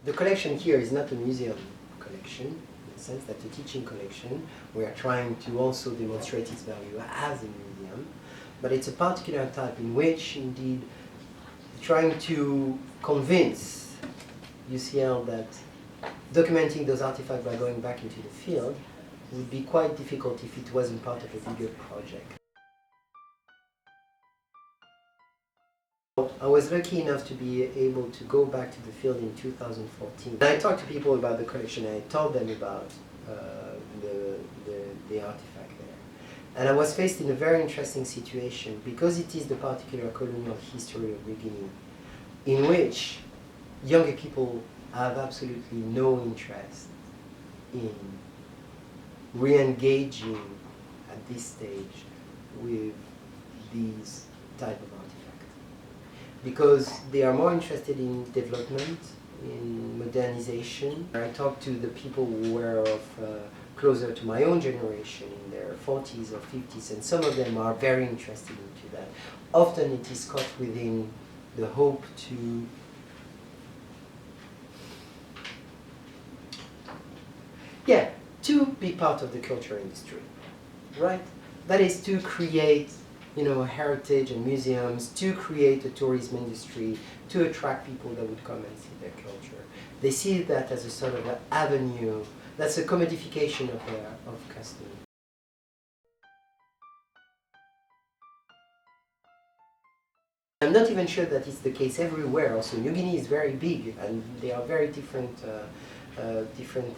The collection here is not a museum collection, in the sense that a teaching collection. We are trying to also demonstrate its value as a museum, but it's a particular type in which, indeed, trying to convince UCL that documenting those artifacts by going back into the field would be quite difficult if it wasn't part of a bigger project. I was lucky enough to be able to go back to the field in 2014. And I talked to people about the collection, and I told them about the artifact there. And I was faced in a very interesting situation, because it is the particular colonial history of Guinea, in which younger people have absolutely no interest in re-engaging at this stage with these type of artifacts, because they are more interested in development, in modernization. I talked to the people who were closer to my own generation, in their 40s or 50s, and some of them are very interested into that. Often it is caught within the hope to be part of the culture industry, right? That is to create, heritage and museums, to create a tourism industry, to attract people that would come and see their culture. They see that as a sort of an avenue. That's a commodification of custom. I'm not even sure that it's the case everywhere. Also, New Guinea is very big, and there are very different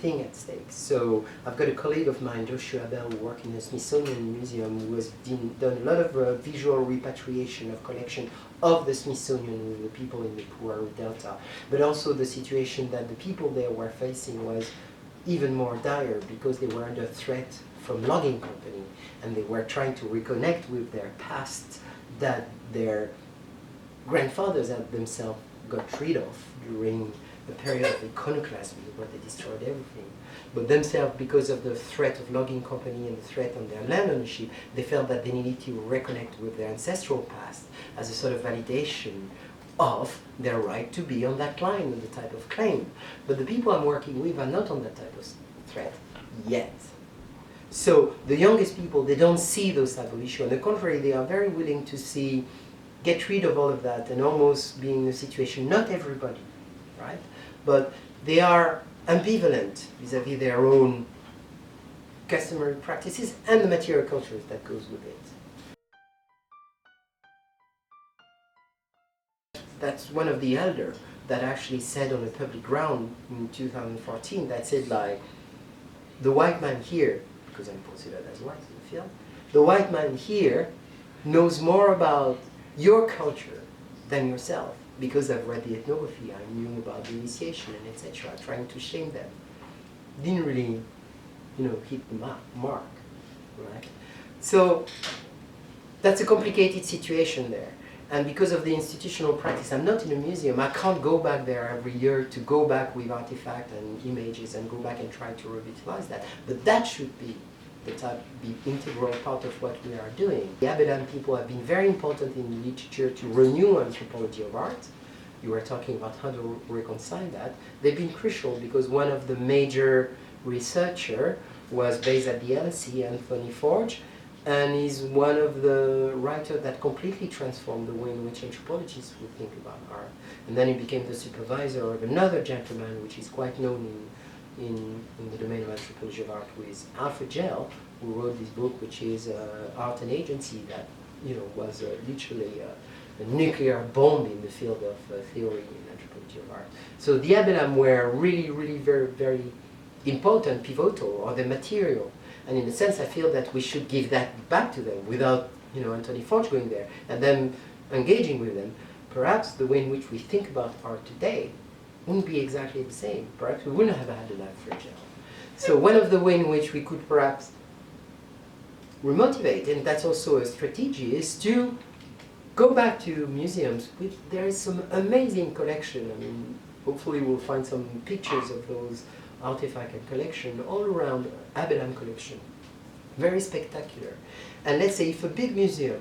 thing at stake. So I've got a colleague of mine, Joshua Bell, who works in the Smithsonian Museum, who has done a lot of visual repatriation of collection of the Smithsonian with the people in the Puaru Delta. But also the situation that the people there were facing was even more dire, because they were under threat from logging company, and they were trying to reconnect with their past that their grandfathers had themselves got rid of during a period of iconoclasm where they destroyed everything. But themselves, because of the threat of logging company and the threat on their land ownership, they felt that they needed to reconnect with their ancestral past as a sort of validation of their right to be on that line and the type of claim. But the people I'm working with are not on that type of threat yet. So the youngest people, they don't see those type of issues. On the contrary, they are very willing to get rid of all of that and almost be in a situation, not everybody, right? But they are ambivalent vis-à-vis their own customary practices and the material cultures that goes with it. That's one of the elders that actually said on a public ground in 2014, that said, like, the white man here, because I'm considered as white in the field, the white man here knows more about your culture than yourself, because I've read the ethnography, I knew about the initiation and etc., trying to shame them. Didn't really, hit the mark, right? So that's a complicated situation there. And because of the institutional practice, I'm not in a museum. I can't go back there every year to go back with artifacts and images and go back and try to revitalize that. But that should be the integral part of what we are doing. The Abelam people have been very important in literature to renew anthropology of art. You were talking about how to reconcile that. They've been crucial because one of the major researchers was based at the LSE, Anthony Forge, and he's one of the writers that completely transformed the way in which anthropologists would think about art. And then he became the supervisor of another gentleman, which is quite known in the domain of anthropology of art, with Alfred Gell, who wrote this book, which is Art and Agency, that was literally a nuclear bomb in the field of theory in anthropology of art. So the Abelam were really, really very, very important, pivotal, or the material. And in a sense, I feel that we should give that back to them without, Anthony Forge going there and then engaging with them. Perhaps the way in which we think about art today wouldn't be exactly the same. Perhaps we wouldn't have had an Alfred Gell. So one of the ways in which we could perhaps remotivate, and that's also a strategy, is to go back to museums. There is some amazing collection. I mean, hopefully we'll find some pictures of those artifact and collection all around Abelam collection. Very spectacular. And let's say if a big museum,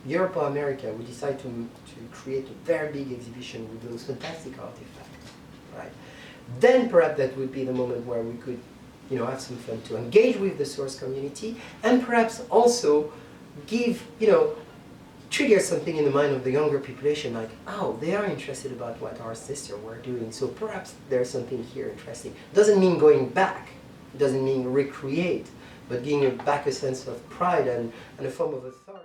Europe or America, we decide to create a very big exhibition with those fantastic artifacts, right? Then perhaps that would be the moment where we could, you know, have some fun to engage with the source community, and perhaps also give, you know, trigger something in the mind of the younger population, like, oh, they are interested about what our sisters were doing, so perhaps there's something here interesting. Doesn't mean going back, it doesn't mean recreate, but giving back a sense of pride and a form of authority.